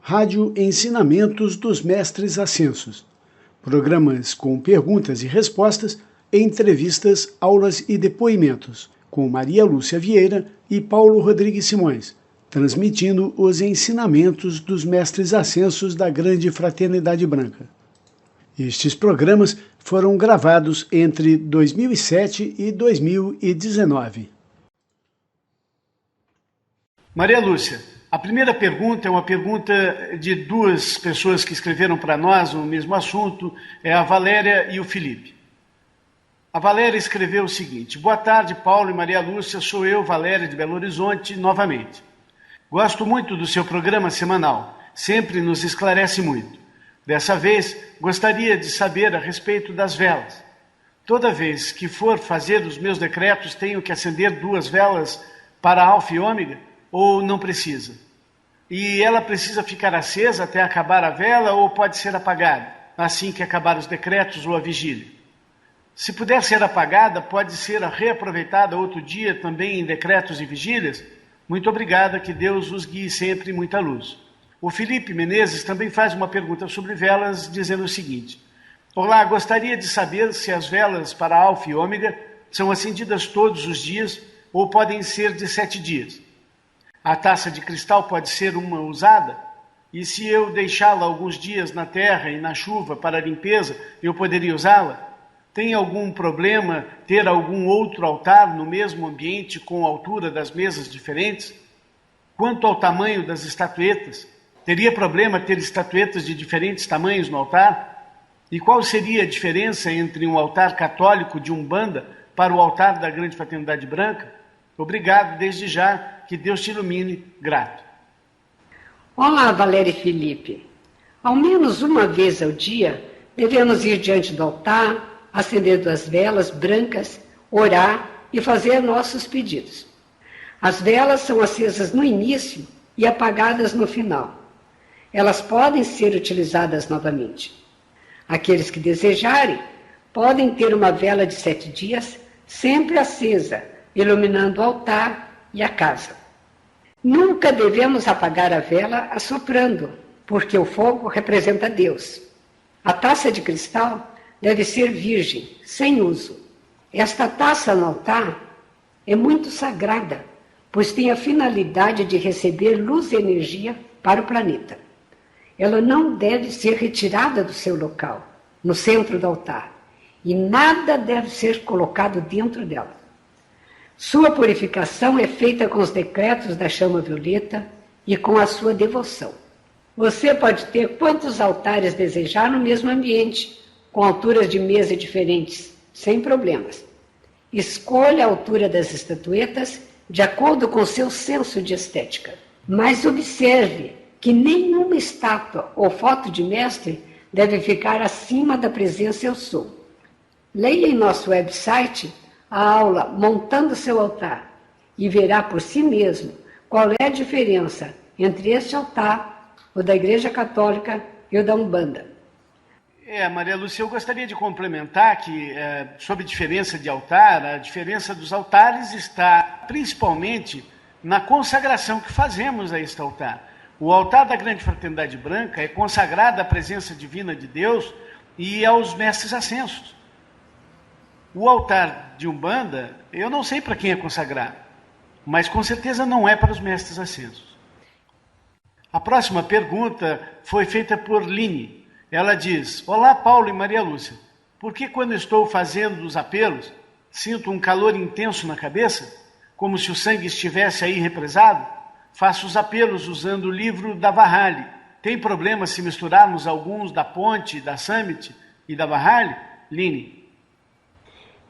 Rádio Ensinamentos dos Mestres Ascensos. Programas com perguntas e respostas, entrevistas, aulas e depoimentos, com Maria Lúcia Vieira e Paulo Rodrigues Simões, transmitindo os ensinamentos dos Mestres Ascensos da Grande Fraternidade Branca. Estes programas foram gravados entre 2007 e 2019. Maria Lúcia, a primeira pergunta é uma pergunta de duas pessoas que escreveram para nós o mesmo assunto, é a Valéria e o Felipe. A Valéria escreveu o seguinte: boa tarde, Paulo e Maria Lúcia, sou eu, Valéria, de Belo Horizonte, novamente. Gosto muito do seu programa semanal, sempre nos esclarece muito. Dessa vez, gostaria de saber a respeito das velas. Toda vez que for fazer os meus decretos, tenho que acender 2 velas para Alfa e Ômega, ou não precisa? E ela precisa ficar acesa até acabar a vela ou pode ser apagada, assim que acabar os decretos ou a vigília? Se puder ser apagada, pode ser reaproveitada outro dia também em decretos e vigílias? Muito obrigada, que Deus os guie sempre muita luz. O Felipe Menezes também faz uma pergunta sobre velas, dizendo o seguinte: olá, gostaria de saber se as velas para Alfa e Ômega são acendidas todos os dias ou podem ser de 7 dias. A taça de cristal pode ser uma usada? E se eu deixá-la alguns dias na terra e na chuva para limpeza, eu poderia usá-la? Tem algum problema ter algum outro altar no mesmo ambiente com a altura das mesas diferentes? Quanto ao tamanho das estatuetas, teria problema ter estatuetas de diferentes tamanhos no altar? E qual seria a diferença entre um altar católico de Umbanda para o altar da Grande Fraternidade Branca? Obrigado desde já, que Deus te ilumine, grato. Olá, Valéria e Felipe. Ao menos uma vez ao dia, devemos ir diante do altar, acender 2 velas brancas, orar e fazer nossos pedidos. As velas são acesas no início e apagadas no final. Elas podem ser utilizadas novamente. Aqueles que desejarem podem ter uma vela de 7 dias sempre acesa, iluminando o altar e a casa. Nunca devemos apagar a vela assoprando, porque o fogo representa Deus. A taça de cristal deve ser virgem, sem uso. Esta taça no altar é muito sagrada, pois tem a finalidade de receber luz e energia para o planeta. Ela não deve ser retirada do seu local, no centro do altar, e nada deve ser colocado dentro dela. Sua purificação é feita com os decretos da chama violeta e com a sua devoção. Você pode ter quantos altares desejar no mesmo ambiente, com alturas de mesa diferentes, sem problemas. Escolha a altura das estatuetas de acordo com seu senso de estética. Mas observe que nenhuma estátua ou foto de mestre deve ficar acima da presença Eu Sou. Leia em nosso website a aula Montando Seu Altar e verá por si mesmo qual é a diferença entre este altar, o da Igreja Católica e o da Umbanda. Maria Lúcia, eu gostaria de complementar que, sobre a diferença de altar, a diferença dos altares está principalmente na consagração que fazemos a este altar. O altar da Grande Fraternidade Branca é consagrado à presença divina de Deus e aos mestres ascensos. O altar de Umbanda, eu não sei para quem é consagrado, mas com certeza não é para os mestres ascensos. A próxima pergunta foi feita por Line. Ela diz: olá, Paulo e Maria Lúcia, por que quando estou fazendo os apelos, sinto um calor intenso na cabeça, como se o sangue estivesse aí represado? Faço os apelos usando o livro da Varrali. Tem problema se misturarmos alguns da Ponte, da Summit e da Varrali? Line.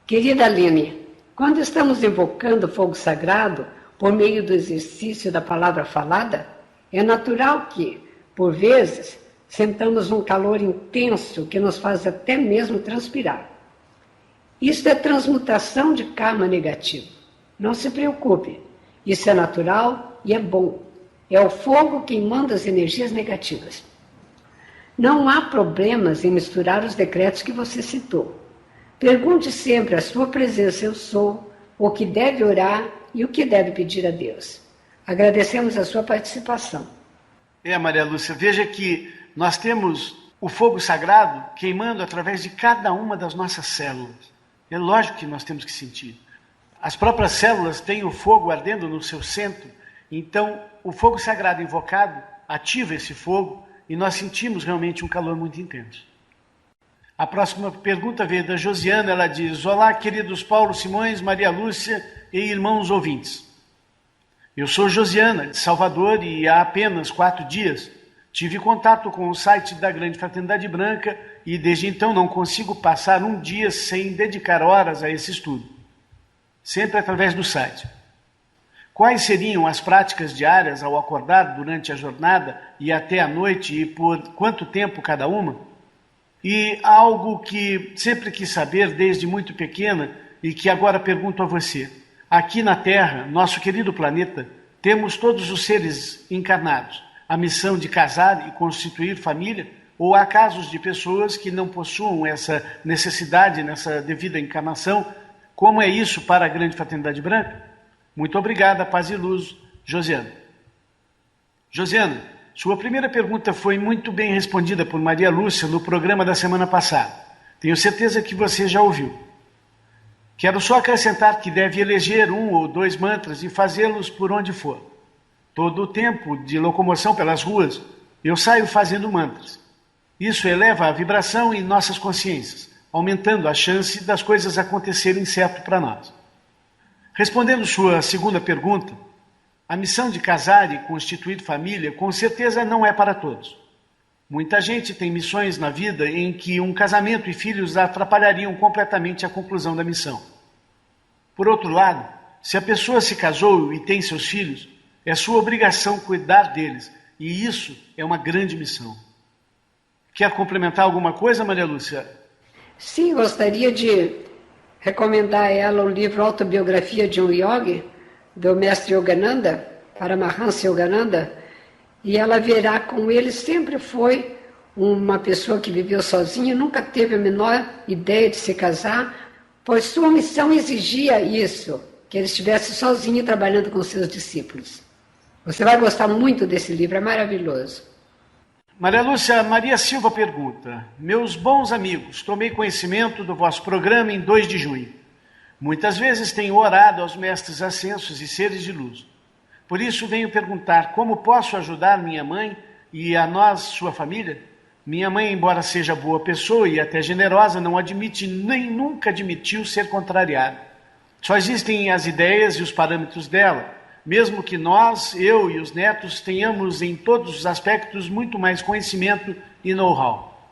Querida Aline, quando estamos invocando o fogo sagrado por meio do exercício da palavra falada, é natural que, por vezes, sentamos um calor intenso que nos faz até mesmo transpirar. Isso é transmutação de karma negativo. Não se preocupe, isso é natural e é bom. É o fogo queimando as energias negativas. Não há problemas em misturar os decretos que você citou. Pergunte sempre à sua presença Eu Sou, o que deve orar e o que deve pedir a Deus. Agradecemos a sua participação. Maria Lúcia, veja que nós temos o fogo sagrado queimando através de cada uma das nossas células. É lógico que nós temos que sentir. As próprias células têm o fogo ardendo no seu centro, então o fogo sagrado invocado ativa esse fogo e nós sentimos realmente um calor muito intenso. A próxima pergunta veio da Josiana, ela diz: olá, queridos Paulo Simões, Maria Lúcia e irmãos ouvintes. Eu sou Josiana, de Salvador, e há apenas 4 dias tive contato com o site da Grande Fraternidade Branca e desde então não consigo passar um dia sem dedicar horas a esse estudo, sempre através do site. Quais seriam as práticas diárias ao acordar durante a jornada e até a noite e por quanto tempo cada uma? E algo que sempre quis saber desde muito pequena e que agora pergunto a você. Aqui na Terra, nosso querido planeta, temos todos os seres encarnados a missão de casar e constituir família, ou há casos de pessoas que não possuam essa necessidade nessa devida encarnação? Como é isso para a Grande Fraternidade Branca? Muito obrigada, paz e luz, Josiana. Josiana, sua primeira pergunta foi muito bem respondida por Maria Lúcia no programa da semana passada. Tenho certeza que você já ouviu. Quero só acrescentar que deve eleger 1 ou 2 mantras e fazê-los por onde for. Todo o tempo de locomoção pelas ruas, eu saio fazendo mantras. Isso eleva a vibração em nossas consciências, aumentando a chance das coisas acontecerem certo para nós. Respondendo sua segunda pergunta, a missão de casar e constituir família com certeza não é para todos. Muita gente tem missões na vida em que um casamento e filhos atrapalhariam completamente a conclusão da missão. Por outro lado, se a pessoa se casou e tem seus filhos, é sua obrigação cuidar deles, e isso é uma grande missão. Quer complementar alguma coisa, Maria Lúcia? Sim, gostaria de recomendar a ela o livro Autobiografia de um Yogi, do mestre Yogananda, Paramahansa Yogananda, e ela verá como ele sempre foi uma pessoa que viveu sozinha, nunca teve a menor ideia de se casar, pois sua missão exigia isso, que ele estivesse sozinho trabalhando com seus discípulos. Você vai gostar muito desse livro, é maravilhoso. Maria Lúcia, Maria Silva pergunta: meus bons amigos, tomei conhecimento do vosso programa em 2 de junho. Muitas vezes tenho orado aos mestres ascensos e seres de luz. Por isso venho perguntar como posso ajudar minha mãe e a nós, sua família. Minha mãe, embora seja boa pessoa e até generosa, não admite nem nunca admitiu ser contrariada. Só existem as ideias e os parâmetros dela, mesmo que nós, eu e os netos, tenhamos em todos os aspectos muito mais conhecimento e know-how.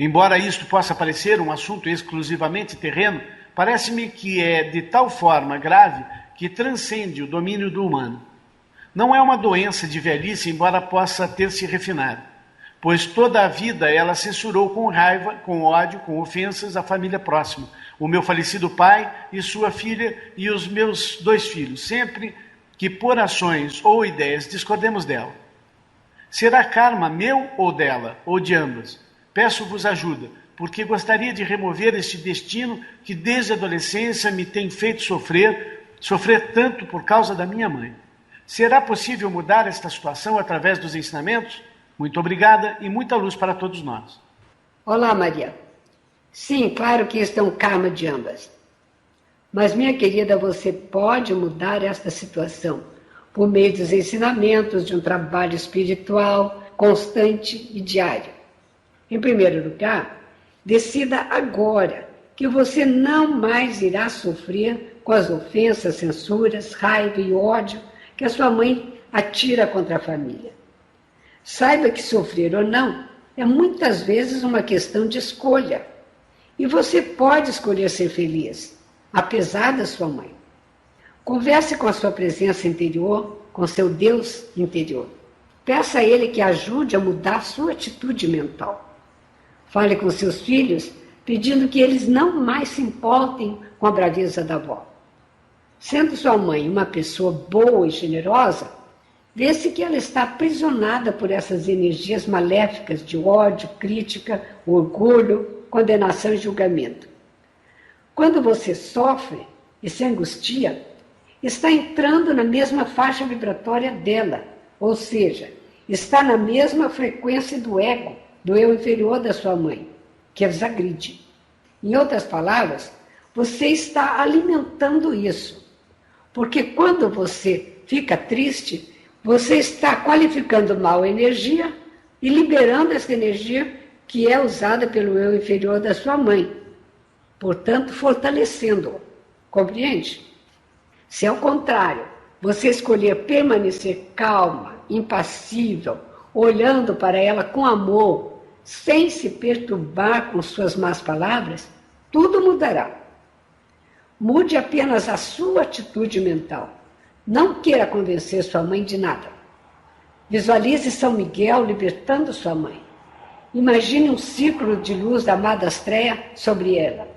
Embora isto possa parecer um assunto exclusivamente terreno, parece-me que é de tal forma grave que transcende o domínio do humano. Não é uma doença de velhice, embora possa ter se refinado, pois toda a vida ela censurou com raiva, com ódio, com ofensas a família próxima, o meu falecido pai e sua filha e os meus 2 filhos, sempre que por ações ou ideias discordemos dela. Será karma meu ou dela, ou de ambas? Peço-vos ajuda, porque gostaria de remover este destino que desde a adolescência me tem feito sofrer tanto por causa da minha mãe. Será possível mudar esta situação através dos ensinamentos? Muito obrigada e muita luz para todos nós. Olá, Maria. Sim, claro que este é um karma de ambas. Mas, minha querida, você pode mudar esta situação por meio dos ensinamentos de um trabalho espiritual constante e diário. Em primeiro lugar, decida agora que você não mais irá sofrer com as ofensas, censuras, raiva e ódio que a sua mãe atira contra a família. Saiba que sofrer ou não é muitas vezes uma questão de escolha. E você pode escolher ser feliz, apesar da sua mãe. Converse com a sua presença interior, com seu Deus interior. Peça a Ele que ajude a mudar sua atitude mental. Fale com seus filhos, pedindo que eles não mais se importem com a braveza da avó. Sendo sua mãe uma pessoa boa e generosa, vê-se que ela está aprisionada por essas energias maléficas de ódio, crítica, orgulho, condenação e julgamento. Quando você sofre e se angustia, está entrando na mesma faixa vibratória dela, ou seja, está na mesma frequência do ego, do eu inferior da sua mãe, que os agride. Em outras palavras, você está alimentando isso. Porque quando você fica triste, você está qualificando mal a energia e liberando essa energia que é usada pelo eu inferior da sua mãe. Portanto, fortalecendo-o. Compreende? Se ao contrário, você escolher permanecer calma, impassível, olhando para ela com amor, sem se perturbar com suas más palavras, tudo mudará. Mude apenas a sua atitude mental. Não queira convencer sua mãe de nada. Visualize São Miguel libertando sua mãe. Imagine um círculo de luz da amada Astreia sobre ela.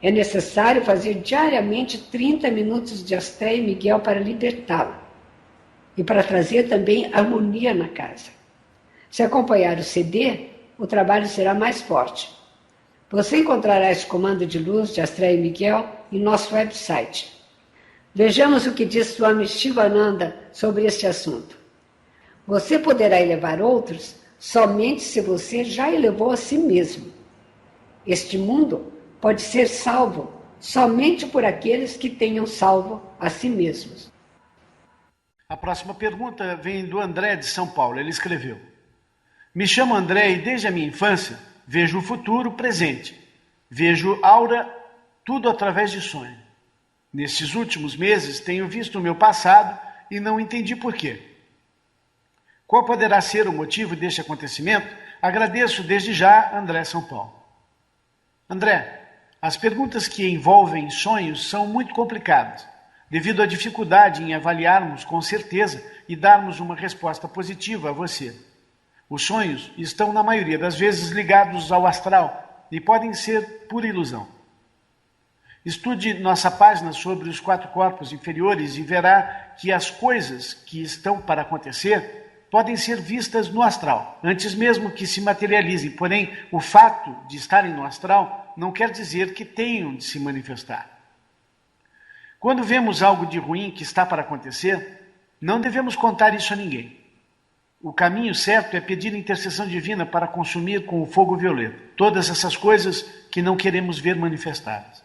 É necessário fazer diariamente 30 minutos de Astreia e Miguel para libertá-la e para trazer também harmonia na casa. Se acompanhar o CD, o trabalho será mais forte. Você encontrará esse comando de luz de Astreia e Miguel em nosso website. Vejamos o que diz Swami Shivananda sobre este assunto. Você poderá elevar outros somente se você já elevou a si mesmo. Este mundo pode ser salvo somente por aqueles que tenham salvo a si mesmos. A próxima pergunta vem do André de São Paulo. Ele escreveu: Me chamo André e desde a minha infância vejo o futuro presente. Vejo aura, tudo através de sonho. Nestes últimos meses tenho visto o meu passado e não entendi por quê. Qual poderá ser o motivo deste acontecimento? Agradeço desde já, André, São Paulo. André, as perguntas que envolvem sonhos são muito complicadas, devido à dificuldade em avaliarmos com certeza e darmos uma resposta positiva a você. Os sonhos estão, na maioria das vezes, ligados ao astral e podem ser pura ilusão. Estude nossa página sobre os 4 corpos inferiores e verá que as coisas que estão para acontecer podem ser vistas no astral, antes mesmo que se materializem. Porém, o fato de estarem no astral não quer dizer que tenham de se manifestar. Quando vemos algo de ruim que está para acontecer, não devemos contar isso a ninguém. O caminho certo é pedir intercessão divina para consumir com o fogo violeta todas essas coisas que não queremos ver manifestadas.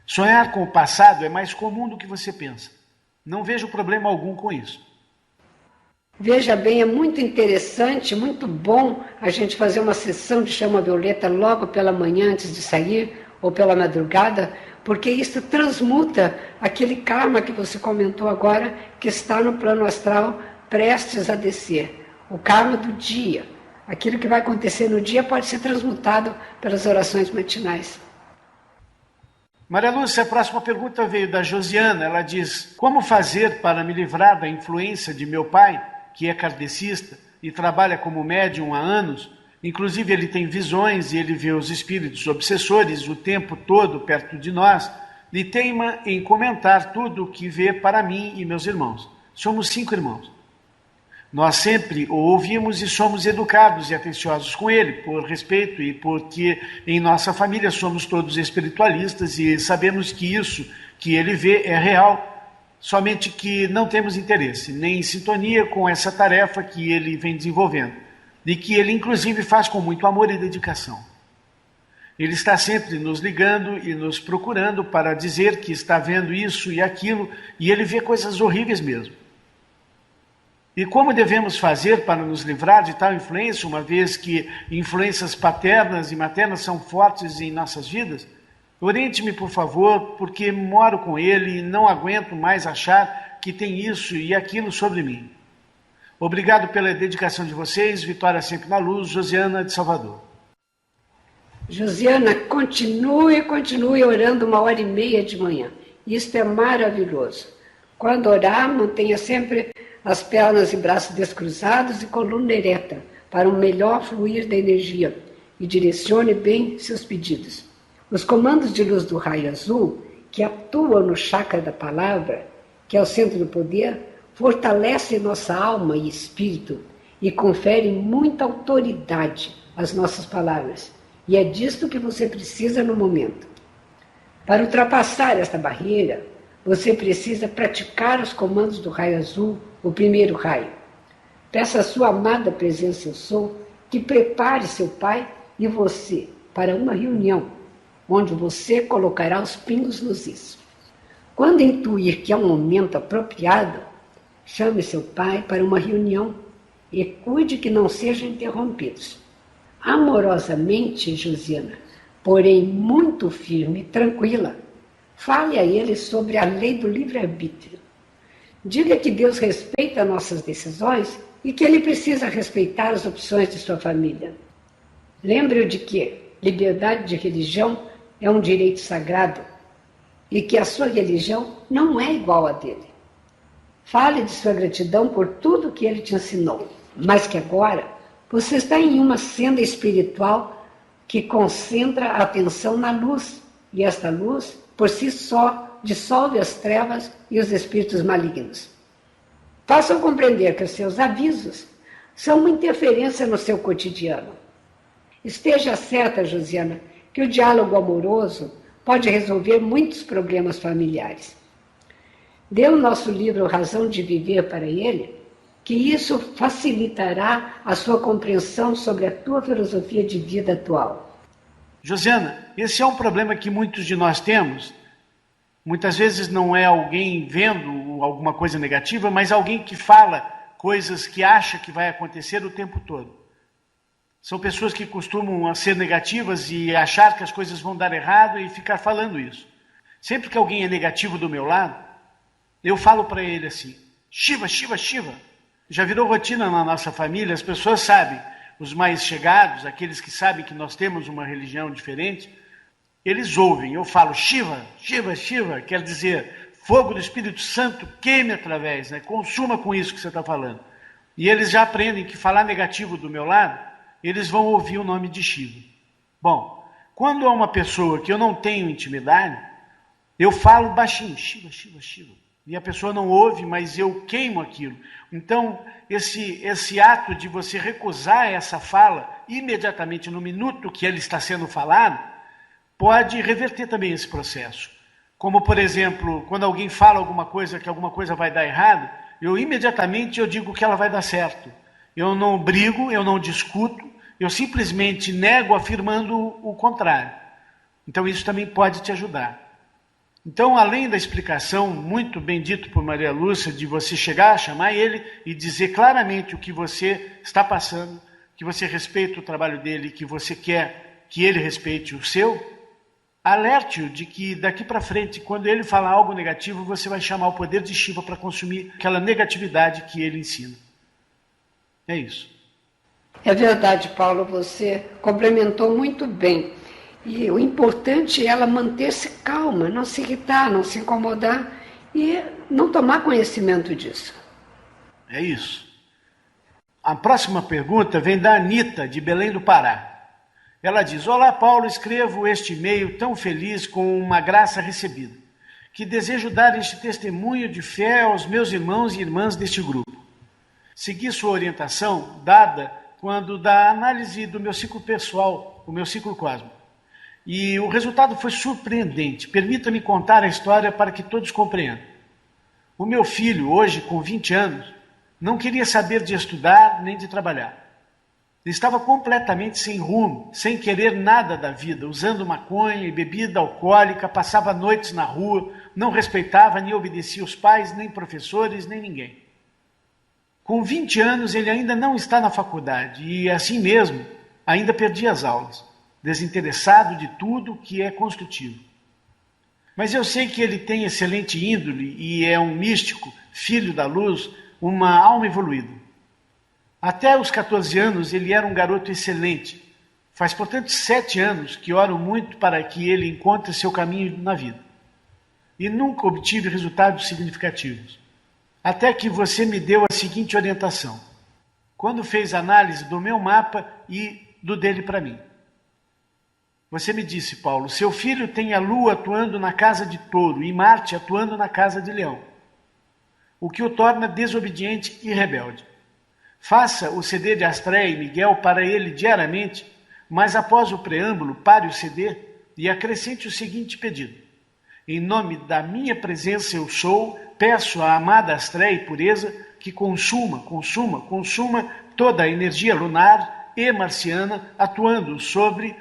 Sonhar com o passado é mais comum do que você pensa. Não vejo problema algum com isso. Veja bem, é muito interessante, muito bom a gente fazer uma sessão de chama violeta logo pela manhã antes de sair ou pela madrugada, porque isso transmuta aquele karma que você comentou agora, que está no plano astral prestes a descer. O karma do dia. Aquilo que vai acontecer no dia pode ser transmutado pelas orações matinais. Maria Lúcia, a próxima pergunta veio da Josiana. Ela diz: como fazer para me livrar da influência de meu pai, que é kardecista e trabalha como médium há anos? Inclusive ele tem visões e ele vê os espíritos obsessores o tempo todo perto de nós e teima em comentar tudo o que vê para mim e meus irmãos. Somos 5 irmãos. Nós sempre o ouvimos e somos educados e atenciosos com ele, por respeito e porque em nossa família somos todos espiritualistas e sabemos que isso que ele vê é real, somente que não temos interesse, nem sintonia com essa tarefa que ele vem desenvolvendo, e que ele inclusive faz com muito amor e dedicação. Ele está sempre nos ligando e nos procurando para dizer que está vendo isso e aquilo, e ele vê coisas horríveis mesmo. E como devemos fazer para nos livrar de tal influência, uma vez que influências paternas e maternas são fortes em nossas vidas? Oriente-me, por favor, porque moro com ele e não aguento mais achar que tem isso e aquilo sobre mim. Obrigado pela dedicação de vocês. Vitória sempre na luz. Josiana, de Salvador. Josiana, continue orando 1h30 de manhã. Isso é maravilhoso. Quando orar, mantenha sempre as pernas e braços descruzados e coluna ereta, para um melhor fluir da energia, e direcione bem seus pedidos. Os comandos de luz do raio azul, que atuam no chakra da palavra, que é o centro do poder, fortalecem nossa alma e espírito e conferem muita autoridade às nossas palavras. E é disto que você precisa no momento. Para ultrapassar esta barreira, você precisa praticar os comandos do raio azul, o primeiro raio. Peça à sua amada presença eu sou que prepare seu pai e você para uma reunião, onde você colocará os pingos nos is. Quando intuir que é um momento apropriado, chame seu pai para uma reunião e cuide que não sejam interrompidos. Amorosamente, Josiana, porém muito firme e tranquila, fale a ele sobre a lei do livre-arbítrio. Diga que Deus respeita nossas decisões e que ele precisa respeitar as opções de sua família. Lembre-o de que liberdade de religião é um direito sagrado e que a sua religião não é igual à dele. Fale de sua gratidão por tudo que ele te ensinou, mas que agora você está em uma senda espiritual que concentra a atenção na luz, e esta luz, por si só, dissolve as trevas e os espíritos malignos. Façam compreender que os seus avisos são uma interferência no seu cotidiano. Esteja certa, Josiana, que o diálogo amoroso pode resolver muitos problemas familiares. Dê o nosso livro Razão de Viver para ele, que isso facilitará a sua compreensão sobre a tua filosofia de vida atual. Josiana, esse é um problema que muitos de nós temos. Muitas vezes não é alguém vendo alguma coisa negativa, mas alguém que fala coisas que acha que vai acontecer o tempo todo. São pessoas que costumam ser negativas e achar que as coisas vão dar errado e ficar falando isso. Sempre que alguém é negativo do meu lado, eu falo para ele assim, Shiva, Shiva, Shiva. Já virou rotina na nossa família, as pessoas sabem, os mais chegados, aqueles que sabem que nós temos uma religião diferente, eles ouvem, eu falo Shiva, Shiva, Shiva, quer dizer, fogo do Espírito Santo queime através, né? Consuma com isso que você está falando. E eles já aprendem que falar negativo do meu lado, eles vão ouvir o nome de Shiva. Bom, quando é uma pessoa que eu não tenho intimidade, eu falo baixinho, Shiva, Shiva, Shiva. E a pessoa não ouve, mas eu queimo aquilo. Então, esse ato de você recusar essa fala, imediatamente no minuto que ele está sendo falado, pode reverter também esse processo. Como, por exemplo, quando alguém fala alguma coisa, que alguma coisa vai dar errado, imediatamente eu digo que ela vai dar certo. Eu não brigo, eu não discuto, eu simplesmente nego afirmando o contrário. Então isso também pode te ajudar. Então, além da explicação, muito bem dito por Maria Lúcia, de você chegar, chamar ele e dizer claramente o que você está passando, que você respeita o trabalho dele, que você quer que ele respeite o seu, alerte-o de que daqui para frente, quando ele falar algo negativo, você vai chamar o poder de Shiva para consumir aquela negatividade que ele ensina. É isso. É verdade, Paulo, você complementou muito bem. E o importante é ela manter-se calma, não se irritar, não se incomodar e não tomar conhecimento disso. É isso. A próxima pergunta vem da Anita, de Belém do Pará. Ela diz, olá Paulo, escrevo este e-mail tão feliz com uma graça recebida, que desejo dar este testemunho de fé aos meus irmãos e irmãs deste grupo. Segui sua orientação dada quando da análise do meu ciclo pessoal, o meu ciclo cósmico. E o resultado foi surpreendente. Permita-me contar a história para que todos compreendam. O meu filho, hoje com 20 anos, não queria saber de estudar nem de trabalhar. Ele estava completamente sem rumo, sem querer nada da vida, usando maconha e bebida alcoólica, passava noites na rua, não respeitava nem obedecia os pais, nem professores, nem ninguém. Com 20 anos ele ainda não está na faculdade e, assim mesmo, ainda perdia as aulas. Desinteressado de tudo que é construtivo. Mas eu sei que ele tem excelente índole e é um místico, filho da luz, uma alma evoluída. Até os 14 anos ele era um garoto excelente. Faz, portanto, 7 anos que oro muito para que ele encontre seu caminho na vida. E nunca obtive resultados significativos. Até que você me deu a seguinte orientação. Quando fez análise do meu mapa e do dele para mim. Você me disse, Paulo, seu filho tem a Lua atuando na casa de Touro e Marte atuando na casa de Leão, o que o torna desobediente e rebelde. Faça o CD de Astréia e Miguel para ele diariamente, mas após o preâmbulo, pare o CD e acrescente o seguinte pedido. Em nome da minha presença eu sou, peço à amada Astréia e Pureza que consuma toda a energia lunar e marciana atuando sobre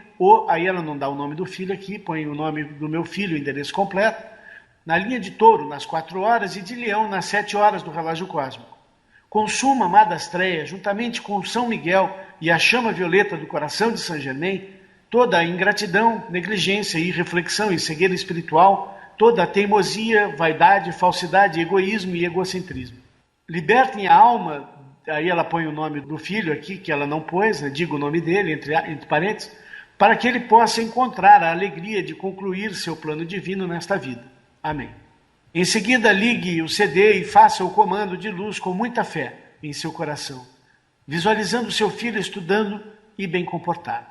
aí ela não dá o nome do filho aqui, põe o nome do meu filho, o endereço completo, na linha de Touro nas 4 horas e de Leão nas 7 horas do relógio cósmico. Consuma, amada Astreia, juntamente com São Miguel e a chama violeta do coração de Saint Germain, toda a ingratidão, negligência, irreflexão e cegueira espiritual, toda a teimosia, vaidade, falsidade, egoísmo e egocentrismo. Libertem a alma, aí ela põe o nome do filho aqui, que ela não pôs, né? Diga o nome dele, entre parênteses, para que ele possa encontrar a alegria de concluir seu plano divino nesta vida. Amém. Em seguida, ligue o CD e faça o comando de luz com muita fé em seu coração, visualizando seu filho estudando e bem comportado.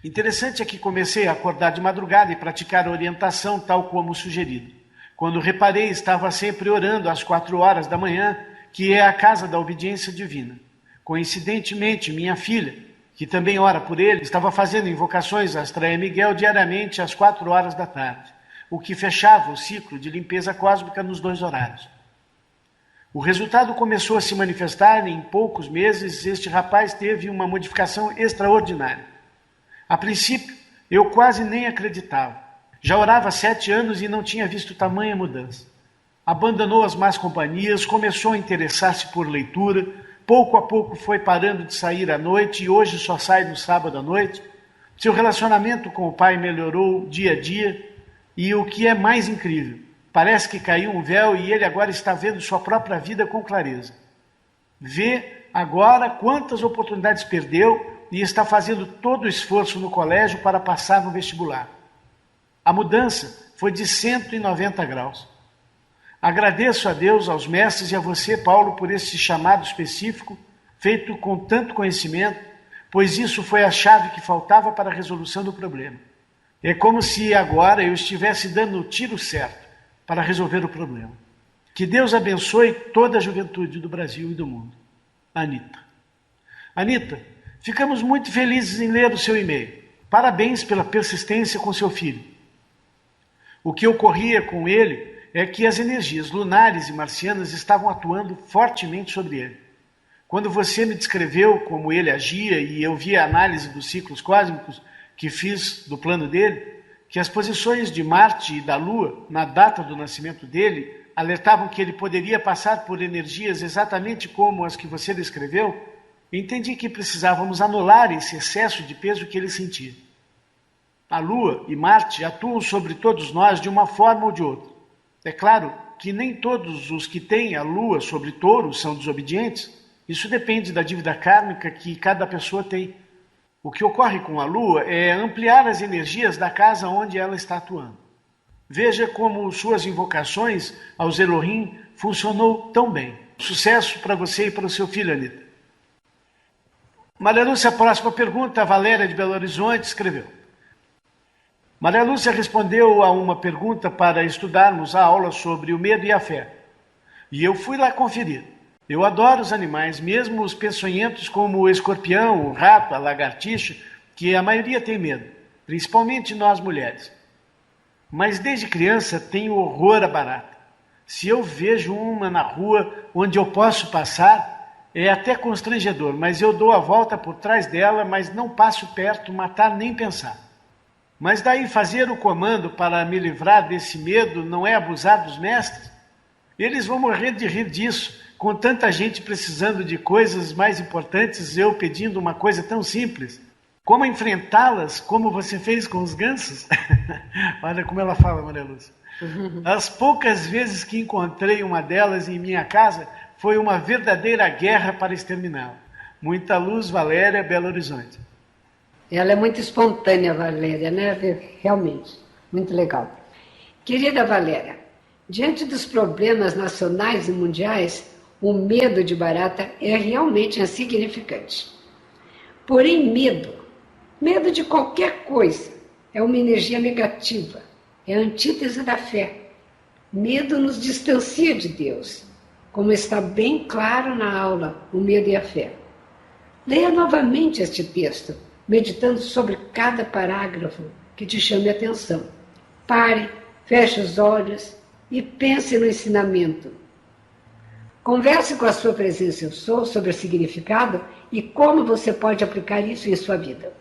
Interessante é que comecei a acordar de madrugada e praticar a orientação tal como sugerido. Quando reparei, estava sempre orando às 4 horas da manhã, que é a casa da obediência divina. Coincidentemente, minha filha, que também ora por ele, estava fazendo invocações a Astreia Miguel diariamente às 4 horas da tarde, o que fechava o ciclo de limpeza cósmica nos 2 horários. O resultado começou a se manifestar e em poucos meses este rapaz teve uma modificação extraordinária. A princípio, eu quase nem acreditava. Já orava há 7 anos e não tinha visto tamanha mudança. Abandonou as más companhias, começou a interessar-se por leitura, pouco a pouco foi parando de sair à noite e hoje só sai no sábado à noite. Seu relacionamento com o pai melhorou dia a dia e o que é mais incrível, parece que caiu um véu e ele agora está vendo sua própria vida com clareza. Vê agora quantas oportunidades perdeu e está fazendo todo o esforço no colégio para passar no vestibular. A mudança foi de 190 graus. Agradeço a Deus, aos mestres e a você, Paulo, por esse chamado específico, feito com tanto conhecimento, pois isso foi a chave que faltava para a resolução do problema. É como se agora eu estivesse dando o tiro certo para resolver o problema. Que Deus abençoe toda a juventude do Brasil e do mundo. Anita. Anita, ficamos muito felizes em ler o seu e-mail. Parabéns pela persistência com seu filho. O que ocorria com ele é que as energias lunares e marcianas estavam atuando fortemente sobre ele. Quando você me descreveu como ele agia e eu vi a análise dos ciclos cósmicos que fiz do plano dele, que as posições de Marte e da Lua, na data do nascimento dele, alertavam que ele poderia passar por energias exatamente como as que você descreveu, entendi que precisávamos anular esse excesso de peso que ele sentia. A Lua e Marte atuam sobre todos nós de uma forma ou de outra. É claro que nem todos os que têm a Lua sobre Touro são desobedientes. Isso depende da dívida kármica que cada pessoa tem. O que ocorre com a Lua é ampliar as energias da casa onde ela está atuando. Veja como suas invocações aos Elohim funcionou tão bem. Sucesso para você e para o seu filho, Anita. Maria Lúcia, a próxima pergunta, a Valéria de Belo Horizonte escreveu. Maria Lúcia respondeu a uma pergunta para estudarmos a aula sobre o medo e a fé. E eu fui lá conferir. Eu adoro os animais, mesmo os peçonhentos como o escorpião, o rato, a lagartixa, que a maioria tem medo, principalmente nós mulheres. Mas desde criança tenho horror à barata. Se eu vejo uma na rua onde eu posso passar, é até constrangedor, mas eu dou a volta por trás dela, mas não passo perto, matar nem pensar. Mas daí fazer o comando para me livrar desse medo não é abusar dos mestres? Eles vão morrer de rir disso, com tanta gente precisando de coisas mais importantes, eu pedindo uma coisa tão simples. Como enfrentá-las, como você fez com os gansos? Olha como ela fala, Maria Lúcia. As poucas vezes que encontrei uma delas em minha casa, foi uma verdadeira guerra para exterminá-la. Muita luz, Valéria, Belo Horizonte. Ela é muito espontânea, Valéria, né? Realmente, muito legal. Querida Valéria, diante dos problemas nacionais e mundiais, o medo de barata é realmente insignificante. Porém, medo de qualquer coisa, é uma energia negativa, é a antítese da fé. Medo nos distancia de Deus, como está bem claro na aula, o medo e a fé. Leia novamente este texto, meditando sobre cada parágrafo que te chame a atenção. Pare, feche os olhos e pense no ensinamento. Converse com a sua presença eu sou sobre o significado e como você pode aplicar isso em sua vida.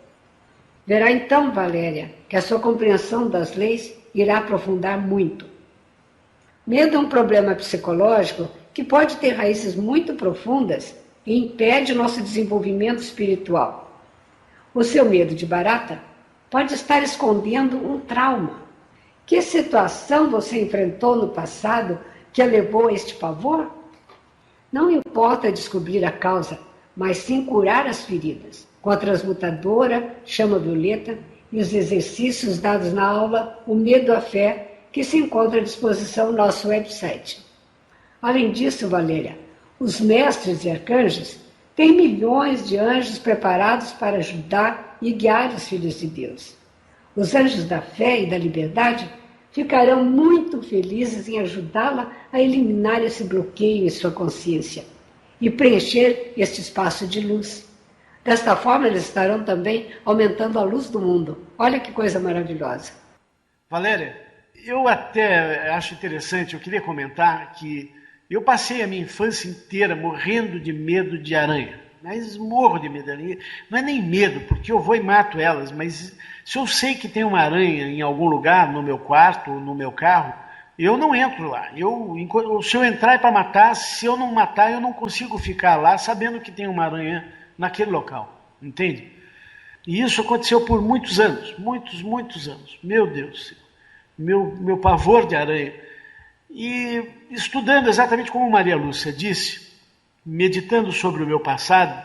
Verá então, Valéria, que a sua compreensão das leis irá aprofundar muito. Medo é um problema psicológico que pode ter raízes muito profundas e impede o nosso desenvolvimento espiritual. O seu medo de barata pode estar escondendo um trauma. Que situação você enfrentou no passado que a levou a este pavor? Não importa descobrir a causa, mas sim curar as feridas, com a transmutadora, chama violeta e os exercícios dados na aula O Medo à Fé, que se encontra à disposição no nosso website. Além disso, Valéria, os mestres e arcanjos têm milhões de anjos preparados para ajudar e guiar os filhos de Deus. Os anjos da fé e da liberdade ficarão muito felizes em ajudá-la a eliminar esse bloqueio em sua consciência e preencher este espaço de luz. Desta forma, eles estarão também aumentando a luz do mundo. Olha que coisa maravilhosa. Valéria, eu até acho interessante, eu queria comentar que eu passei a minha infância inteira morrendo de medo de aranha. Mas morro de medo de aranha. Não é nem medo, porque eu vou e mato elas, mas se eu sei que tem uma aranha em algum lugar, no meu quarto, no meu carro, eu não entro lá. Se eu entrar é para matar, se eu não matar, eu não consigo ficar lá sabendo que tem uma aranha naquele local. Entende? E isso aconteceu por muitos anos. Muitos anos. Meu Deus do céu. Meu pavor de aranha. E estudando exatamente como Maria Lúcia disse, meditando sobre o meu passado,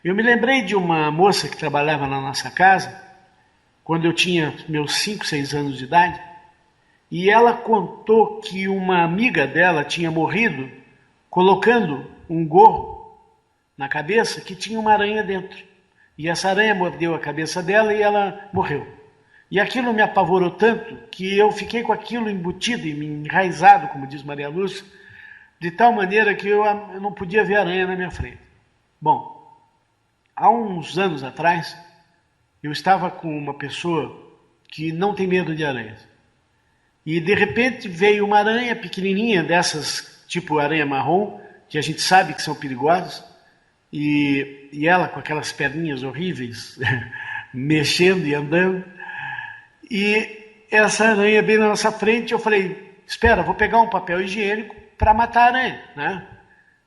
eu me lembrei de uma moça que trabalhava na nossa casa, quando eu tinha meus 5, 6 anos de idade, e ela contou que uma amiga dela tinha morrido colocando um gorro na cabeça que tinha uma aranha dentro. E essa aranha mordeu a cabeça dela e ela morreu. E aquilo me apavorou tanto que eu fiquei com aquilo embutido e enraizado, como diz Maria Lúcia, de tal maneira que eu não podia ver aranha na minha frente. Bom, há uns anos atrás, eu estava com uma pessoa que não tem medo de aranhas. E de repente veio uma aranha pequenininha, dessas tipo aranha marrom, que a gente sabe que são perigosas, e ela com aquelas perninhas horríveis, mexendo e andando. E essa aranha bem na nossa frente, eu falei, espera, vou pegar um papel higiênico para matar a aranha, né?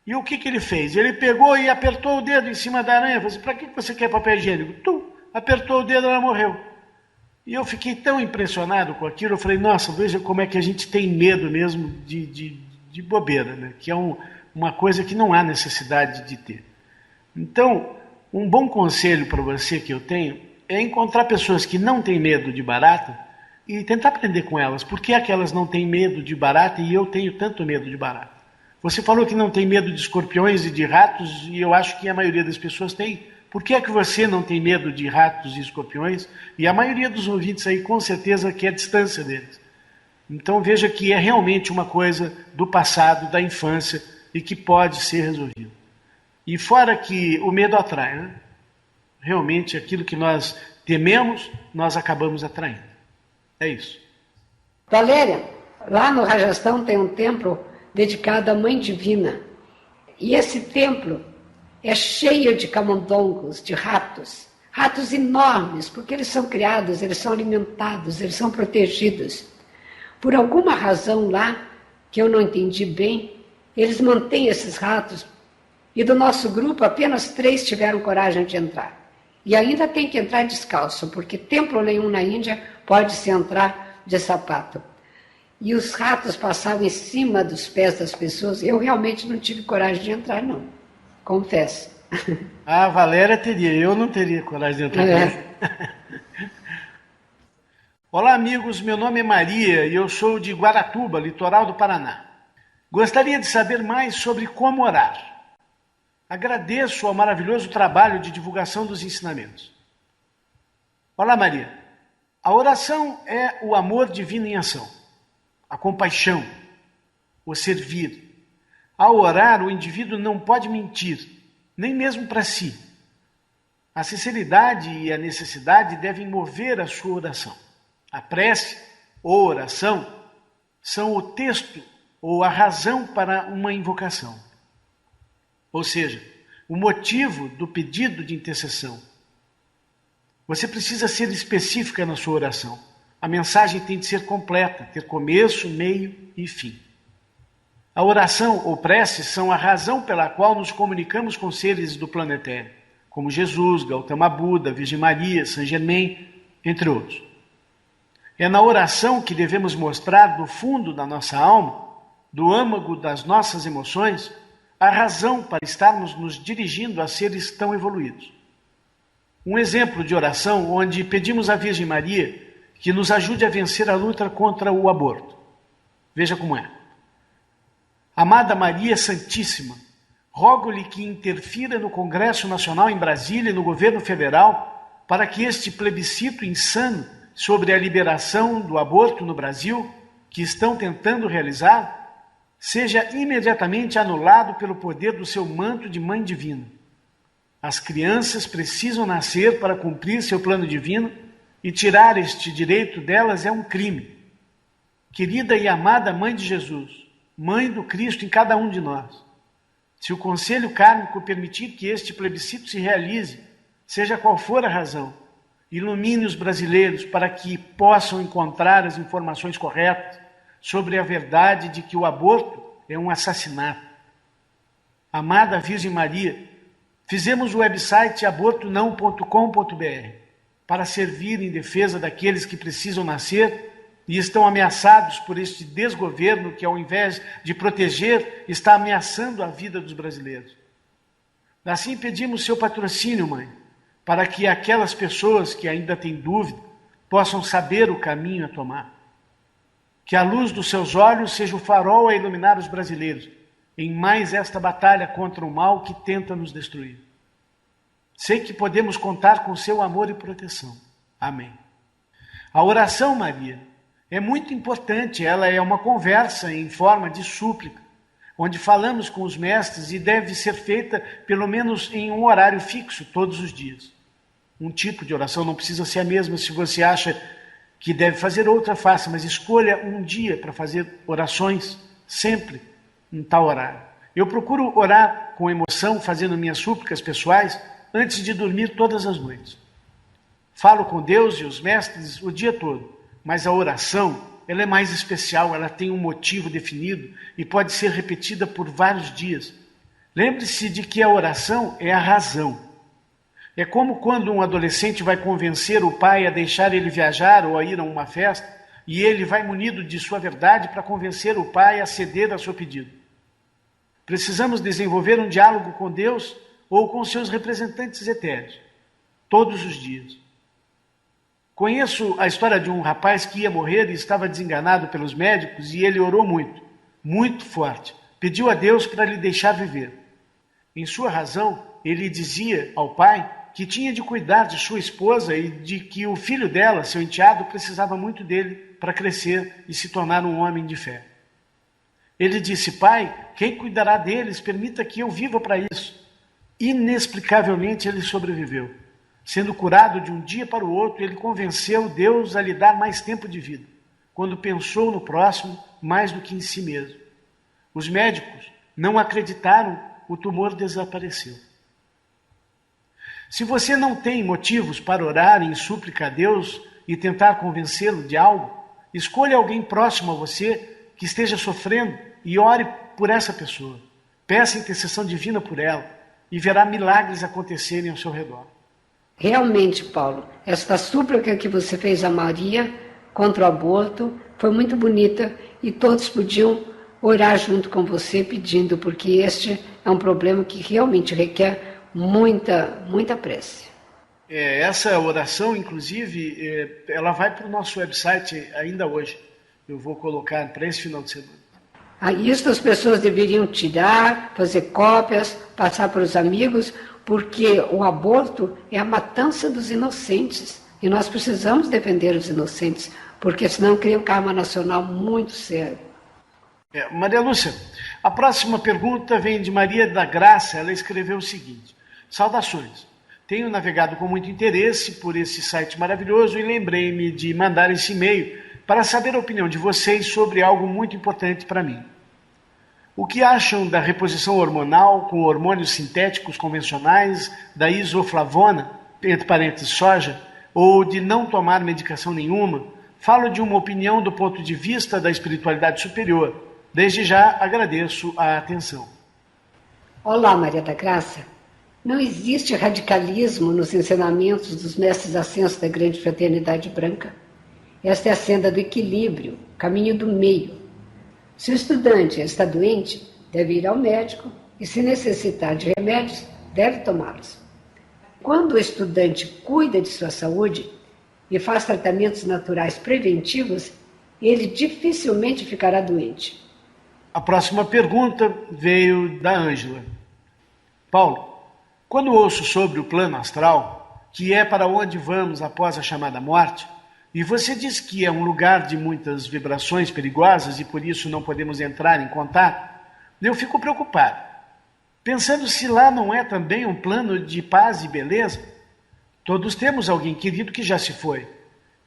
E o que ele fez? Ele pegou e apertou o dedo em cima da aranha. Falei assim, para que você quer papel higiênico? Apertou o dedo, ela morreu. E eu fiquei tão impressionado com aquilo, eu falei, nossa, veja como é que a gente tem medo mesmo de bobeira, né? Que é uma coisa que não há necessidade de ter. Então, um bom conselho para você que eu tenho é encontrar pessoas que não têm medo de barata e tentar aprender com elas. Por que é que elas não têm medo de barata e eu tenho tanto medo de barata? Você falou que não tem medo de escorpiões e de ratos, e eu acho que a maioria das pessoas tem. Por que é que você não tem medo de ratos e escorpiões? E a maioria dos ouvintes aí com certeza quer a distância deles. Então veja que é realmente uma coisa do passado, da infância, e que pode ser resolvido. E fora que o medo atrai, né? Realmente aquilo que nós tememos, nós acabamos atraindo. É isso. Valéria, lá no Rajastão tem um templo dedicado à Mãe Divina. E esse templo é cheio de camundongos, de ratos. Ratos enormes, porque eles são criados, eles são alimentados, eles são protegidos. Por alguma razão lá, que eu não entendi bem, eles mantêm esses ratos. E do nosso grupo, apenas 3 tiveram coragem de entrar. E ainda tem que entrar descalço, porque templo nenhum na Índia pode-se entrar de sapato. E os ratos passavam em cima dos pés das pessoas. Eu realmente não tive coragem de entrar, não. Confesso. A Valéria teria, eu não teria coragem de entrar. Olá, amigos, meu nome é Maria e eu sou de Guaratuba, litoral do Paraná. Gostaria de saber mais sobre como orar. Agradeço ao maravilhoso trabalho de divulgação dos ensinamentos. Olá, Maria. A oração é o amor divino em ação, a compaixão, o servir. Ao orar, o indivíduo não pode mentir, nem mesmo para si. A sinceridade e a necessidade devem mover a sua oração. A prece ou oração são o texto ou a razão para uma invocação. ou seja, o motivo do pedido de intercessão. Você precisa ser específica na sua oração. A mensagem tem de ser completa, ter começo, meio e fim. A oração ou prece são a razão pela qual nos comunicamos com seres do plano etéreo, como Jesus, Gautama Buda, Virgem Maria, Saint Germain, entre outros. É na oração que devemos mostrar do fundo da nossa alma, do âmago das nossas emoções, a razão para estarmos nos dirigindo a seres tão evoluídos. Um exemplo de oração onde pedimos à Virgem Maria que nos ajude a vencer a luta contra o aborto. Veja como é. Amada Maria Santíssima, rogo-lhe que interfira no Congresso Nacional em Brasília e no governo federal para que este plebiscito insano sobre a liberação do aborto no Brasil, que estão tentando realizar, seja imediatamente anulado pelo poder do seu manto de Mãe Divina. As crianças precisam nascer para cumprir seu plano divino e tirar este direito delas é um crime. Querida e amada Mãe de Jesus, Mãe do Cristo em cada um de nós, se o Conselho Kármico permitir que este plebiscito se realize, seja qual for a razão, ilumine os brasileiros para que possam encontrar as informações corretas sobre a verdade de que o aborto é um assassinato. Amada Virgem Maria, fizemos o website abortonão.com.br para servir em defesa daqueles que precisam nascer e estão ameaçados por este desgoverno que, ao invés de proteger, está ameaçando a vida dos brasileiros. Assim pedimos seu patrocínio, Mãe, para que aquelas pessoas que ainda têm dúvida possam saber o caminho a tomar. Que a luz dos seus olhos seja o farol a iluminar os brasileiros em mais esta batalha contra o mal que tenta nos destruir. Sei que podemos contar com seu amor e proteção. Amém. A oração, Maria, é muito importante. Ela é uma conversa em forma de súplica, onde falamos com os mestres e deve ser feita pelo menos em um horário fixo, todos os dias. Um tipo de oração não precisa ser a mesma. Se você acha que deve fazer outra, faça, mas escolha um dia para fazer orações, sempre em tal horário. Eu procuro orar com emoção, fazendo minhas súplicas pessoais, antes de dormir todas as noites. Falo com Deus e os mestres o dia todo, mas a oração, ela é mais especial, ela tem um motivo definido e pode ser repetida por vários dias. Lembre-se de que a oração é a razão. É como quando um adolescente vai convencer o pai a deixar ele viajar ou a ir a uma festa, e ele vai munido de sua verdade para convencer o pai a ceder ao seu pedido. Precisamos desenvolver um diálogo com Deus ou com seus representantes etéreos, todos os dias. Conheço a história de um rapaz que ia morrer e estava desenganado pelos médicos, e ele orou muito, muito forte. Pediu a Deus para lhe deixar viver. Em sua razão, ele dizia ao pai que tinha de cuidar de sua esposa e de que o filho dela, seu enteado, precisava muito dele para crescer e se tornar um homem de fé. Ele disse: pai, quem cuidará deles? Permita que eu viva para isso. Inexplicavelmente ele sobreviveu. Sendo curado de um dia para o outro, ele convenceu Deus a lhe dar mais tempo de vida, quando pensou no próximo mais do que em si mesmo. Os médicos não acreditaram, o tumor desapareceu. Se você não tem motivos para orar em súplica a Deus e tentar convencê-lo de algo, escolha alguém próximo a você que esteja sofrendo e ore por essa pessoa. Peça intercessão divina por ela e verá milagres acontecerem ao seu redor. Realmente, Paulo, esta súplica que você fez a Maria contra o aborto foi muito bonita e todos podiam orar junto com você pedindo, porque este é um problema que realmente requer muita prece. Essa oração, inclusive, ela vai para o nosso website ainda hoje. Eu vou colocar para esse final de semana. Isso as pessoas deveriam tirar, fazer cópias, passar para os amigos, porque o aborto é a matança dos inocentes. E nós precisamos defender os inocentes, porque senão cria um karma nacional muito sério. Maria Lúcia, a próxima pergunta vem de Maria da Graça. Ela escreveu o seguinte: saudações. Tenho navegado com muito interesse por esse site maravilhoso e lembrei-me de mandar esse e-mail para saber a opinião de vocês sobre algo muito importante para mim. O que acham da reposição hormonal com hormônios sintéticos convencionais, da isoflavona, entre parênteses soja, ou de não tomar medicação nenhuma? Falo de uma opinião do ponto de vista da espiritualidade superior. Desde já agradeço a atenção. Olá, Maria da Graça. Não existe radicalismo nos ensinamentos dos mestres ascensos da grande fraternidade branca. Esta é a senda do equilíbrio, caminho do meio. Se o estudante está doente, deve ir ao médico e, se necessitar de remédios, deve tomá-los. Quando o estudante cuida de sua saúde e faz tratamentos naturais preventivos, ele dificilmente ficará doente. A próxima pergunta veio da Ângela. Paulo, quando ouço sobre o plano astral, que é para onde vamos após a chamada morte, e você diz que é um lugar de muitas vibrações perigosas e por isso não podemos entrar em contato, eu fico preocupado, pensando se lá não é também um plano de paz e beleza. Todos temos alguém querido que já se foi,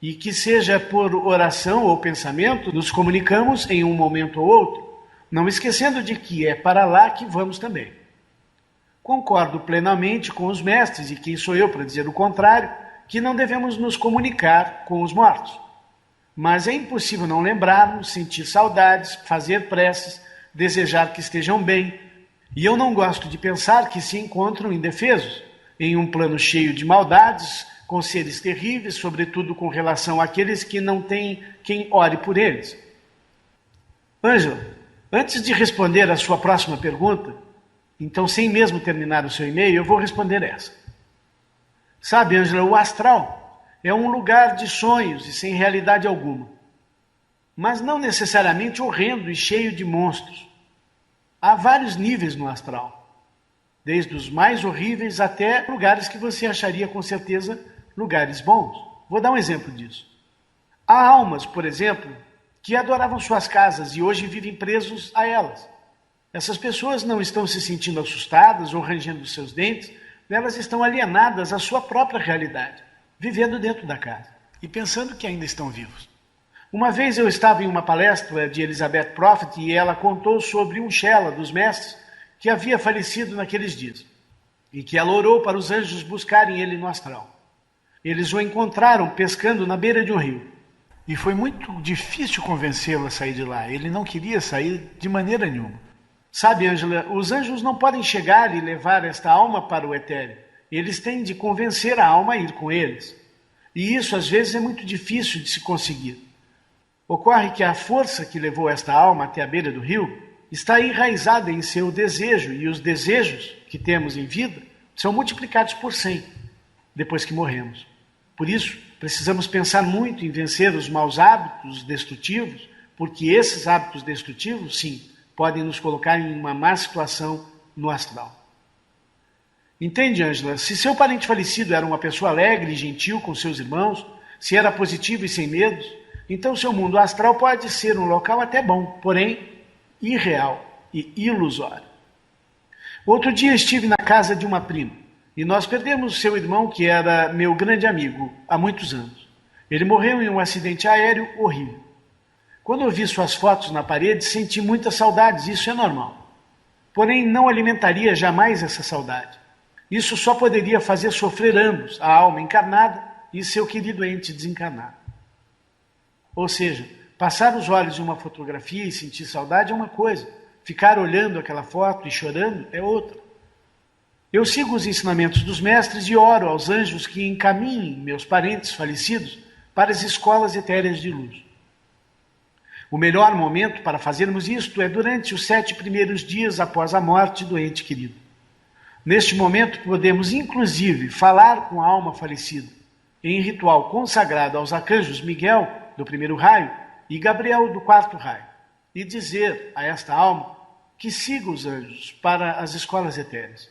e que seja por oração ou pensamento, nos comunicamos em um momento ou outro, não esquecendo de que é para lá que vamos também. Concordo plenamente com os mestres, e quem sou eu para dizer o contrário, que não devemos nos comunicar com os mortos. Mas é impossível não lembrarmos, sentir saudades, fazer preces, desejar que estejam bem. E eu não gosto de pensar que se encontram indefesos, em um plano cheio de maldades, com seres terríveis, sobretudo com relação àqueles que não têm quem ore por eles. Ângela, antes de responder a sua próxima pergunta, então sem mesmo terminar o seu e-mail, eu vou responder essa. Sabe, Ângela, o astral é um lugar de sonhos e sem realidade alguma, mas não necessariamente horrendo e cheio de monstros. Há vários níveis no astral, desde os mais horríveis até lugares que você acharia com certeza lugares bons. Vou dar um exemplo disso. Há almas, por exemplo, que adoravam suas casas e hoje vivem presos a elas. Essas pessoas não estão se sentindo assustadas ou rangendo os seus dentes, elas estão alienadas à sua própria realidade, vivendo dentro da casa e pensando que ainda estão vivos. Uma vez eu estava em uma palestra de Elizabeth Prophet e ela contou sobre um Shela dos mestres que havia falecido naqueles dias e que ela orou para os anjos buscarem ele no astral. Eles o encontraram pescando na beira de um rio e foi muito difícil convencê-lo a sair de lá. Ele não queria sair de maneira nenhuma. Sabe, Ângela, os anjos não podem chegar e levar esta alma para o etéreo. Eles têm de convencer a alma a ir com eles. E isso, às vezes, é muito difícil de se conseguir. Ocorre que a força que levou esta alma até a beira do rio está enraizada em seu desejo, e os desejos que temos em vida são multiplicados por 100 depois que morremos. Por isso, precisamos pensar muito em vencer os maus hábitos destrutivos, porque esses hábitos destrutivos, sim, podem nos colocar em uma má situação no astral. Entende, Ângela? Se seu parente falecido era uma pessoa alegre e gentil com seus irmãos, se era positivo e sem medos, então seu mundo astral pode ser um local até bom, porém irreal e ilusório. Outro dia estive na casa de uma prima e nós perdemos seu irmão, que era meu grande amigo há muitos anos. Ele morreu em um acidente aéreo horrível. Quando eu vi suas fotos na parede, senti muitas saudades, isso é normal. Porém, não alimentaria jamais essa saudade. Isso só poderia fazer sofrer ambos, a alma encarnada e seu querido ente desencarnado. Ou seja, passar os olhos em uma fotografia e sentir saudade é uma coisa, ficar olhando aquela foto e chorando é outra. Eu sigo os ensinamentos dos mestres e oro aos anjos que encaminhem meus parentes falecidos para as escolas etéreas de luz. O melhor momento para fazermos isto é durante os 7 primeiros dias após a morte do ente querido. Neste momento podemos inclusive falar com a alma falecida, em ritual consagrado aos arcanjos Miguel, do 1º raio, e Gabriel, do 4º raio, e dizer a esta alma que siga os anjos para as escolas etéreas.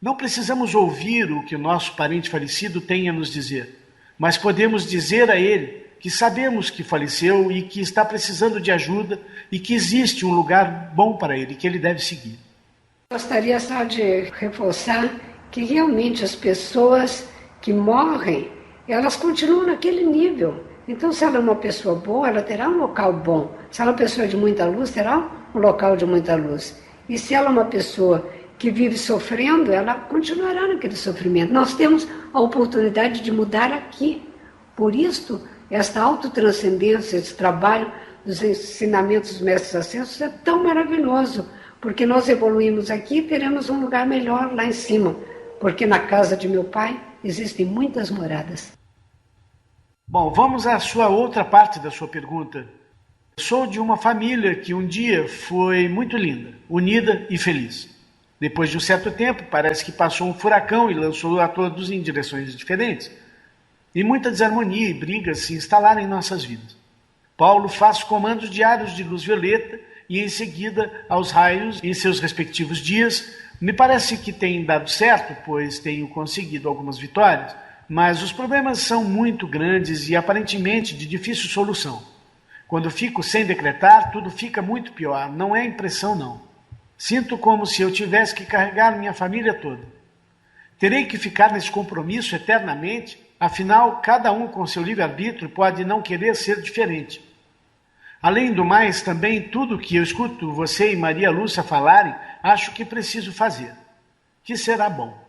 Não precisamos ouvir o que o nosso parente falecido tem a nos dizer, mas podemos dizer a ele que sabemos que faleceu e que está precisando de ajuda e que existe um lugar bom para ele, que ele deve seguir. Gostaria só de reforçar que realmente as pessoas que morrem, elas continuam naquele nível. Então, se ela é uma pessoa boa, ela terá um local bom. Se ela é uma pessoa de muita luz, terá um local de muita luz. E se ela é uma pessoa que vive sofrendo, ela continuará naquele sofrimento. Nós temos a oportunidade de mudar aqui. Por isso, esta autotranscendência, esse trabalho dos ensinamentos dos mestres ascensos é tão maravilhoso, porque nós evoluímos aqui e teremos um lugar melhor lá em cima, porque na casa de meu pai existem muitas moradas. Bom, vamos à sua outra parte da sua pergunta. Sou de uma família que um dia foi muito linda, unida e feliz. Depois de um certo tempo, parece que passou um furacão e lançou a todos em direções diferentes. E muita desarmonia e brigas se instalaram em nossas vidas. Paulo faz comandos diários de luz violeta e em seguida aos raios em seus respectivos dias. Me parece que tem dado certo, pois tenho conseguido algumas vitórias, mas os problemas são muito grandes e aparentemente de difícil solução. Quando fico sem decretar, tudo fica muito pior. Não é impressão, não. Sinto como se eu tivesse que carregar minha família toda. Terei que ficar nesse compromisso eternamente, afinal, cada um com seu livre-arbítrio pode não querer ser diferente. Além do mais, também tudo que eu escuto você e Maria Lúcia falarem, acho que preciso fazer, que será bom.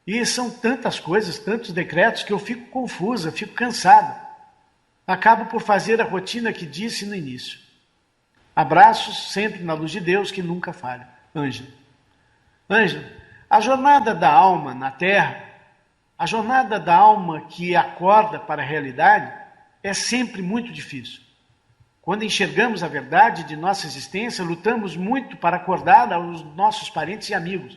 E são tantas coisas, tantos decretos, que eu fico confusa, fico cansada. Acabo por fazer a rotina que disse no início. Abraços sempre na luz de Deus que nunca falha. Ângela. Ângela, a jornada da alma na Terra, a jornada da alma que acorda para a realidade, é sempre muito difícil. Quando enxergamos a verdade de nossa existência, lutamos muito para acordar aos nossos parentes e amigos.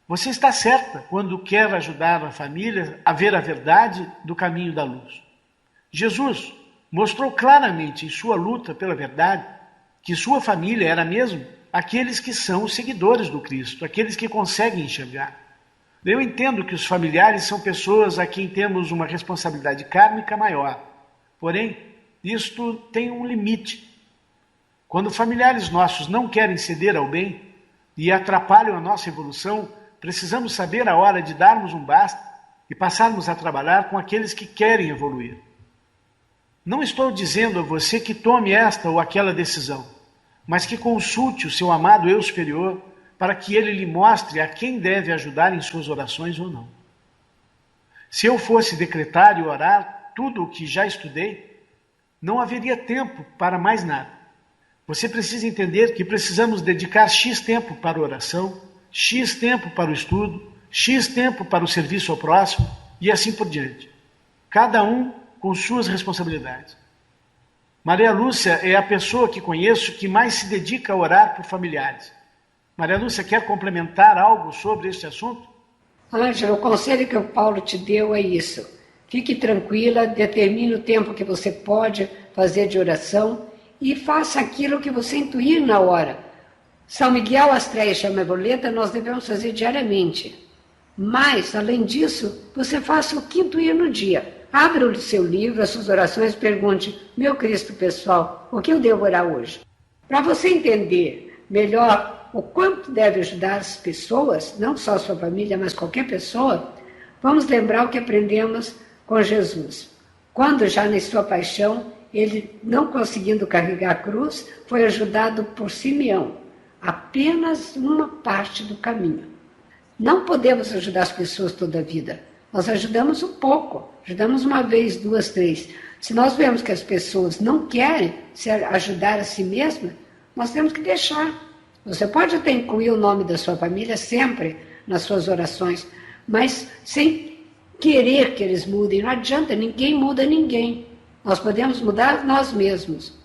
Você está certa quando quer ajudar a família a ver a verdade do caminho da luz. Jesus mostrou claramente em sua luta pela verdade que sua família era mesmo aqueles que são os seguidores do Cristo, aqueles que conseguem enxergar. Eu entendo que os familiares são pessoas a quem temos uma responsabilidade kármica maior. Porém, isto tem um limite. Quando familiares nossos não querem ceder ao bem e atrapalham a nossa evolução, precisamos saber a hora de darmos um basta e passarmos a trabalhar com aqueles que querem evoluir. Não estou dizendo a você que tome esta ou aquela decisão, mas que consulte o seu amado Eu Superior para que ele lhe mostre a quem deve ajudar em suas orações ou não. Se eu fosse decretar e orar tudo o que já estudei, não haveria tempo para mais nada. Você precisa entender que precisamos dedicar X tempo para a oração, X tempo para o estudo, X tempo para o serviço ao próximo e assim por diante. Cada um com suas responsabilidades. Maria Lúcia é a pessoa que conheço que mais se dedica a orar por familiares. Maria Lúcia quer complementar algo sobre este assunto? Ângela, o conselho que o Paulo te deu é isso. Fique tranquila, determine o tempo que você pode fazer de oração e faça aquilo que você intuir na hora. São Miguel, Astréia e Chama Violeta nós devemos fazer diariamente. Mas, além disso, você faça o que intuir no dia. Abra o seu livro, as suas orações e pergunte, meu Cristo pessoal, o que eu devo orar hoje? Para você entender melhor o quanto deve ajudar as pessoas, não só a sua família, mas qualquer pessoa, vamos lembrar o que aprendemos com Jesus. Quando já na sua paixão, ele, não conseguindo carregar a cruz, foi ajudado por Simeão, apenas uma parte do caminho. Não podemos ajudar as pessoas toda a vida. Nós ajudamos um pouco, ajudamos uma vez, duas, três. Se nós vemos que as pessoas não querem se ajudar a si mesmas, nós temos que deixar. Você pode até incluir o nome da sua família sempre nas suas orações, mas sem querer que eles mudem. Não adianta, ninguém muda ninguém. Nós podemos mudar nós mesmos.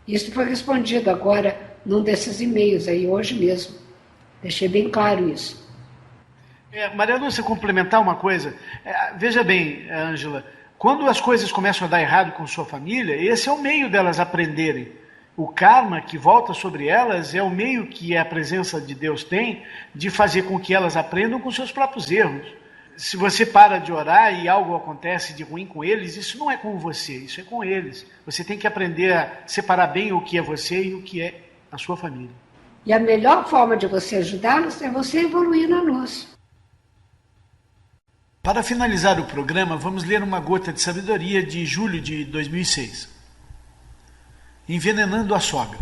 Isso foi respondido agora num desses e-mails aí, hoje mesmo. Deixei bem claro isso. Maria Lúcia, complementar uma coisa. Veja bem, Ângela, quando as coisas começam a dar errado com sua família, esse é o meio delas aprenderem. O karma que volta sobre elas é o meio que a presença de Deus tem de fazer com que elas aprendam com seus próprios erros. Se você para de orar e algo acontece de ruim com eles, isso não é com você, isso é com eles. Você tem que aprender a separar bem o que é você e o que é a sua família. E a melhor forma de você ajudá-los é você evoluir na luz. Para finalizar o programa, vamos ler uma gota de sabedoria de julho de 2006. Envenenando a sogra.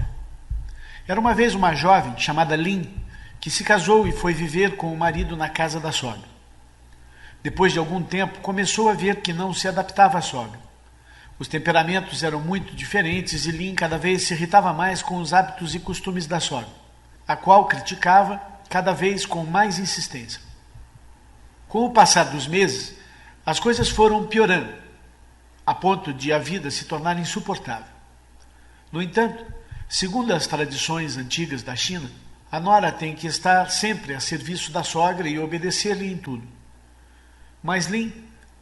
Era uma vez uma jovem chamada Lynn que se casou e foi viver com o marido na casa da sogra. Depois de algum tempo, começou a ver que não se adaptava à sogra. Os temperamentos eram muito diferentes e Lynn cada vez se irritava mais com os hábitos e costumes da sogra, a qual criticava cada vez com mais insistência. Com o passar dos meses, as coisas foram piorando, a ponto de a vida se tornar insuportável. No entanto, segundo as tradições antigas da China, a nora tem que estar sempre a serviço da sogra e obedecer-lhe em tudo. Mas Lynn,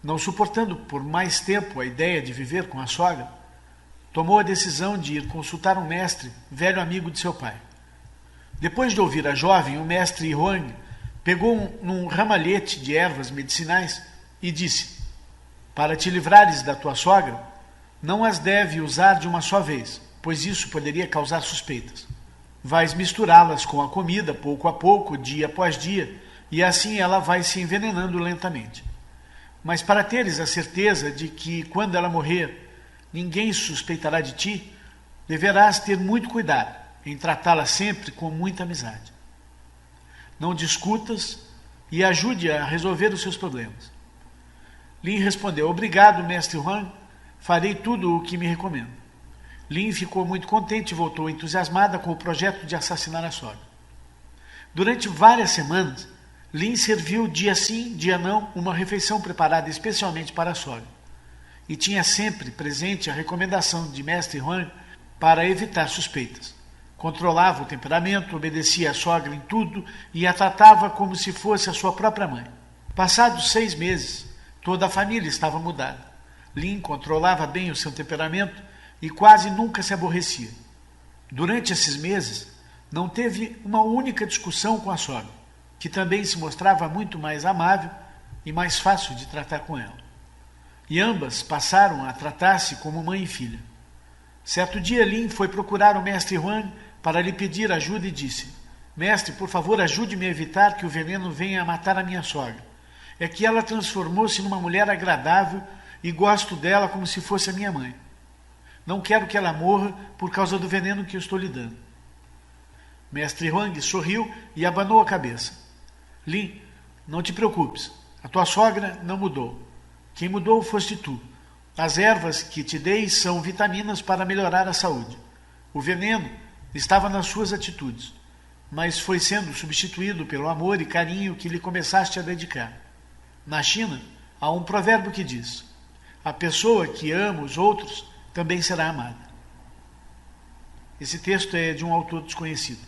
não suportando por mais tempo a ideia de viver com a sogra, tomou a decisão de ir consultar um mestre, velho amigo de seu pai. Depois de ouvir a jovem, o mestre Huang pegou num ramalhete de ervas medicinais e disse: para te livrares da tua sogra, não as deve usar de uma só vez, pois isso poderia causar suspeitas. Vais misturá-las com a comida, pouco a pouco, dia após dia, e assim ela vai se envenenando lentamente. Mas para teres a certeza de que, quando ela morrer, ninguém suspeitará de ti, deverás ter muito cuidado em tratá-la sempre com muita amizade. Não discutas e ajude-a a resolver os seus problemas. Lynn respondeu: obrigado, mestre Huang, farei tudo o que me recomenda. Lynn ficou muito contente e voltou entusiasmada com o projeto de assassinar a sogra. Durante várias semanas, Lynn serviu dia sim, dia não, uma refeição preparada especialmente para a sogra. E tinha sempre presente a recomendação de mestre Huang para evitar suspeitas. Controlava o temperamento, obedecia à sogra em tudo e a tratava como se fosse a sua própria mãe. Passados 6 meses, toda a família estava mudada. Lynn controlava bem o seu temperamento e quase nunca se aborrecia. Durante esses meses, não teve uma única discussão com a sogra, que também se mostrava muito mais amável e mais fácil de tratar com ela. E ambas passaram a tratar-se como mãe e filha. Certo dia, Lynn foi procurar o mestre Huang para lhe pedir ajuda e disse: mestre, por favor, ajude-me a evitar que o veneno venha a matar a minha sogra. É que ela transformou-se numa mulher agradável e gosto dela como se fosse a minha mãe. Não quero que ela morra por causa do veneno que eu estou lhe dando. Mestre Huang sorriu e abanou a cabeça. Lynn, não te preocupes, a tua sogra não mudou. Quem mudou foste tu. As ervas que te dei são vitaminas para melhorar a saúde. O veneno estava nas suas atitudes, mas foi sendo substituído pelo amor e carinho que lhe começaste a dedicar. Na China, há um provérbio que diz: a pessoa que ama os outros também será amada. Esse texto é de um autor desconhecido.